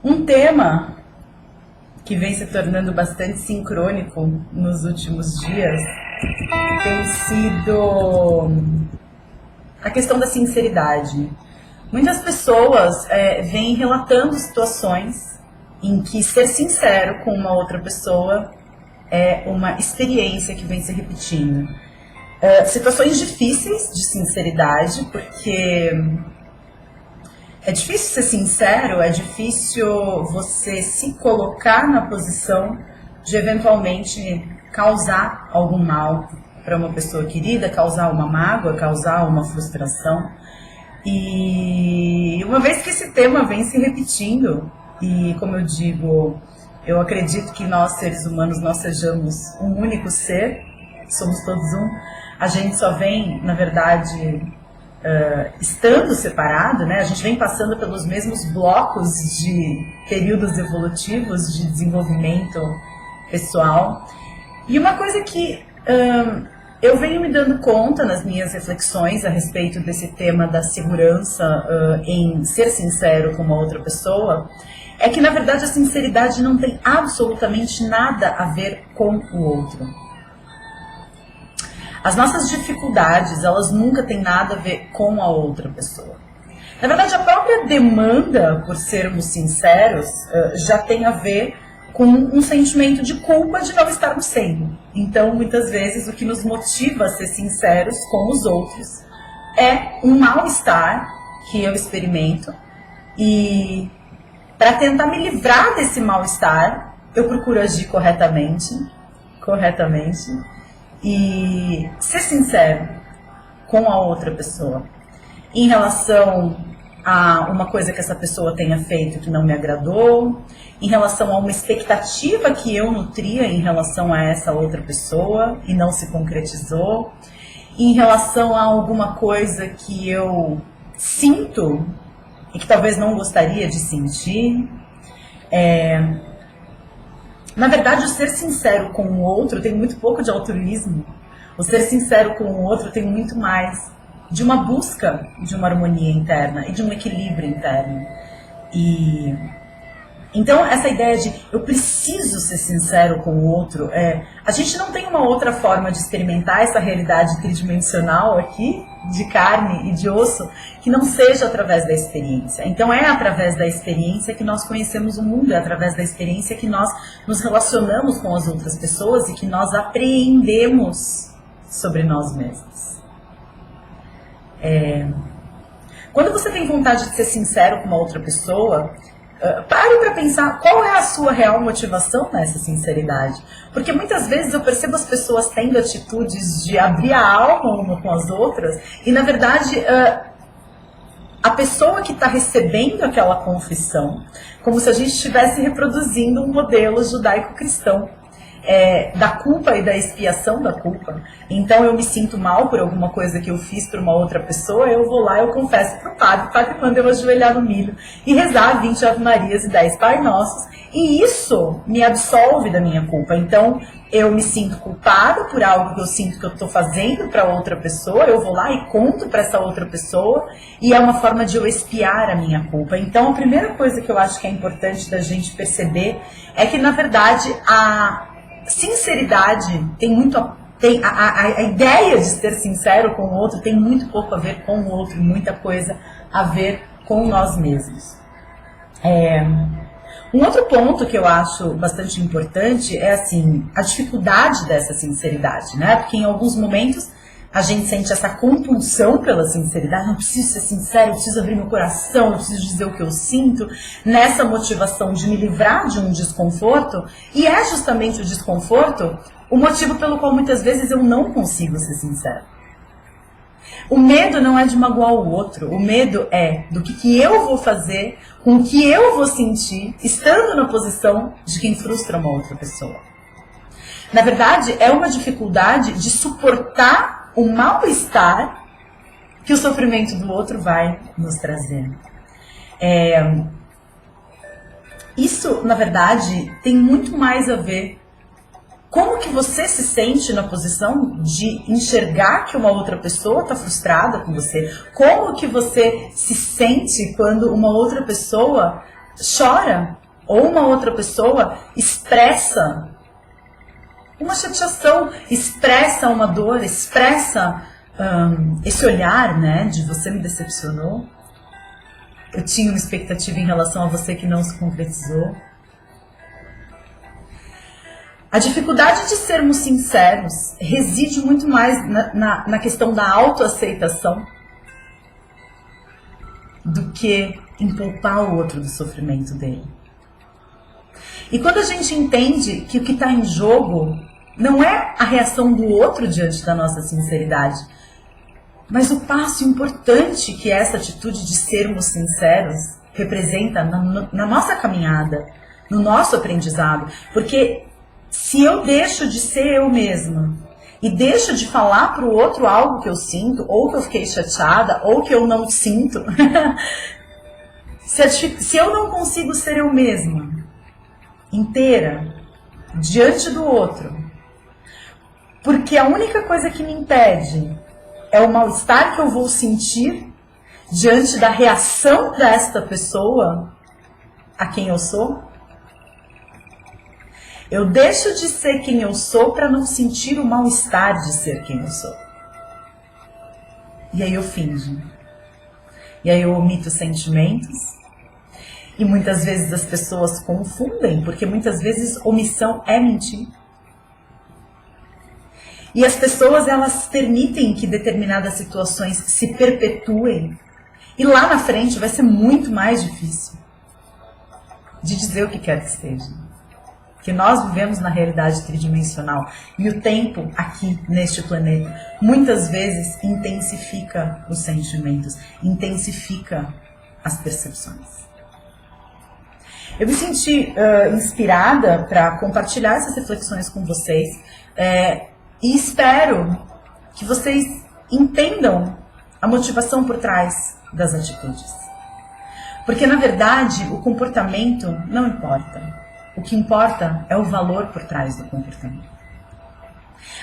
Um tema que vem se tornando bastante sincrônico nos últimos dias tem sido a questão da sinceridade. Muitas pessoas vêm relatando situações em que ser sincero com uma outra pessoa é uma experiência que vem se repetindo. Situações difíceis de sinceridade, porque é difícil ser sincero, é difícil você se colocar na posição de eventualmente causar algum mal para uma pessoa querida, causar uma mágoa, causar uma frustração. E uma vez que esse tema vem se repetindo, e como eu digo, eu acredito que nós seres humanos, nós sejamos um único ser, somos todos um, a gente só vem, na verdade, estando separado, né? A gente vem passando pelos mesmos blocos de períodos evolutivos de desenvolvimento pessoal. E uma coisa que eu venho me dando conta nas minhas reflexões a respeito desse tema da segurança em ser sincero com uma outra pessoa, é que na verdade a sinceridade não tem absolutamente nada a ver com o outro. As nossas dificuldades, elas nunca têm nada a ver com a outra pessoa. Na verdade, a própria demanda por sermos sinceros já tem a ver com um sentimento de culpa de não estarmos sendo. Então, muitas vezes, o que nos motiva a ser sinceros com os outros é um mal-estar que eu experimento. E para tentar me livrar desse mal-estar, eu procuro agir corretamente. E ser sincero com a outra pessoa em relação a uma coisa que essa pessoa tenha feito que não me agradou, em relação a uma expectativa que eu nutria em relação a essa outra pessoa e não se concretizou, em relação a alguma coisa que eu sinto e que talvez não gostaria de sentir. Na verdade, o ser sincero com o outro tem muito pouco de altruísmo. O ser sincero com o outro tem muito mais de uma busca de uma harmonia interna e de um equilíbrio interno. E então essa ideia de eu preciso ser sincero com o outro, a gente não tem uma outra forma de experimentar essa realidade tridimensional aqui, de carne e de osso, que não seja através da experiência. Então é através da experiência que nós conhecemos o mundo, é através da experiência que nós nos relacionamos com as outras pessoas e que nós apreendemos sobre nós mesmos. Quando você tem vontade de ser sincero com uma outra pessoa, pare para pensar qual é a sua real motivação nessa sinceridade. Porque muitas vezes eu percebo as pessoas tendo atitudes de abrir a alma uma com as outras e, na verdade, a pessoa que está recebendo aquela confissão, como se a gente estivesse reproduzindo um modelo judaico-cristão. Da culpa e da expiação da culpa. Então eu me sinto mal por alguma coisa que eu fiz para uma outra pessoa, eu vou lá e eu confesso para o padre manda eu ajoelhar no milho e rezar 20 Ave Marias e 10 Pai Nossos, e isso me absolve da minha culpa. Então eu me sinto culpada por algo que eu sinto que eu estou fazendo para outra pessoa, eu vou lá e conto para essa outra pessoa, e é uma forma de eu expiar a minha culpa. Então a primeira coisa que eu acho que é importante da gente perceber é que, na verdade, a sinceridade tem muito a ideia de ser sincero com o outro tem muito pouco a ver com o outro, muita coisa a ver com nós mesmos. Um outro ponto que eu acho bastante importante é assim, a dificuldade dessa sinceridade, né? Porque em alguns momentos a gente sente essa compulsão pela sinceridade, não preciso ser sincero, eu preciso abrir meu coração, eu preciso dizer o que eu sinto, nessa motivação de me livrar de um desconforto, e é justamente o desconforto o motivo pelo qual muitas vezes eu não consigo ser sincero. O medo não é de magoar o outro, o medo é do que eu vou fazer, com o que eu vou sentir, estando na posição de quem frustra uma outra pessoa. Na verdade, é uma dificuldade de suportar o mal-estar que o sofrimento do outro vai nos trazer. Isso, na verdade, tem muito mais a ver como que você se sente na posição de enxergar que uma outra pessoa está frustrada com você. Como que você se sente quando uma outra pessoa chora, ou uma outra pessoa expressa uma chateação, expressa uma dor, expressa esse olhar, né, de você me decepcionou, eu tinha uma expectativa em relação a você que não se concretizou. A dificuldade de sermos sinceros reside muito mais na questão da autoaceitação do que em poupar o outro do sofrimento dele. E quando a gente entende que o que está em jogo não é a reação do outro diante da nossa sinceridade, mas o passo importante que essa atitude de sermos sinceros representa na nossa caminhada, no nosso aprendizado. Porque se eu deixo de ser eu mesma e deixo de falar para o outro algo que eu sinto, ou que eu fiquei chateada, ou que eu não sinto, se eu não consigo ser eu mesma inteira diante do outro, porque a única coisa que me impede é o mal-estar que eu vou sentir diante da reação desta pessoa a quem eu sou, eu deixo de ser quem eu sou para não sentir o mal-estar de ser quem eu sou. E aí eu finjo. E aí eu omito sentimentos. E muitas vezes as pessoas confundem, porque muitas vezes omissão é mentir. E as pessoas, elas permitem que determinadas situações se perpetuem. E lá na frente vai ser muito mais difícil de dizer o que quer que seja. Que nós vivemos na realidade tridimensional. E o tempo aqui, neste planeta, muitas vezes intensifica os sentimentos, intensifica as percepções. Eu me senti inspirada para compartilhar essas reflexões com vocês. E espero que vocês entendam a motivação por trás das atitudes. Porque, na verdade, o comportamento não importa. O que importa é o valor por trás do comportamento.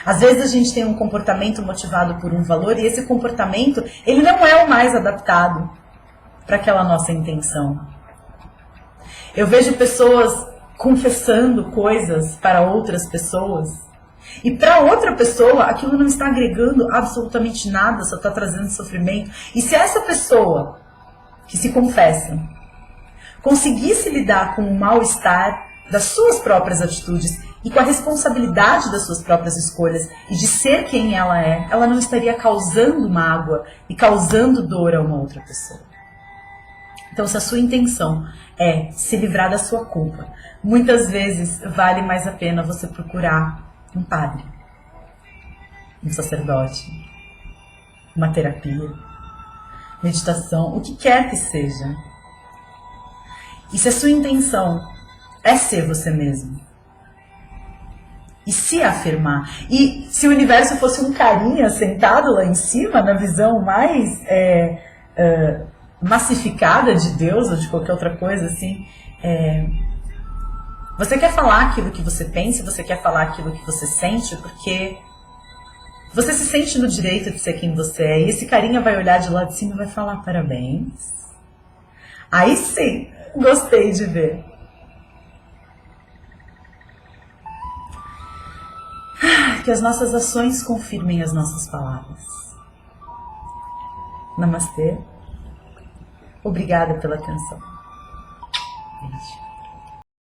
Às vezes a gente tem um comportamento motivado por um valor e esse comportamento, ele não é o mais adaptado para aquela nossa intenção. Eu vejo pessoas confessando coisas para outras pessoas e para outra pessoa aquilo não está agregando absolutamente nada, só está trazendo sofrimento. E se essa pessoa que se confessa conseguisse lidar com o mal-estar das suas próprias atitudes e com a responsabilidade das suas próprias escolhas e de ser quem ela é, ela não estaria causando mágoa e causando dor a uma outra pessoa. Então, se a sua intenção é se livrar da sua culpa, muitas vezes vale mais a pena você procurar um padre, um sacerdote, uma terapia, meditação, o que quer que seja. E se a sua intenção é ser você mesmo e se afirmar, e se o universo fosse um carinha sentado lá em cima, na visão mais massificada de Deus ou de qualquer outra coisa assim, você quer falar aquilo que você pensa, você quer falar aquilo que você sente, porque você se sente no direito de ser quem você é, e esse carinha vai olhar de lá de cima e vai falar parabéns. Aí sim, gostei de ver. Que as nossas ações confirmem as nossas palavras. Namastê. Obrigada pela atenção. Beijo.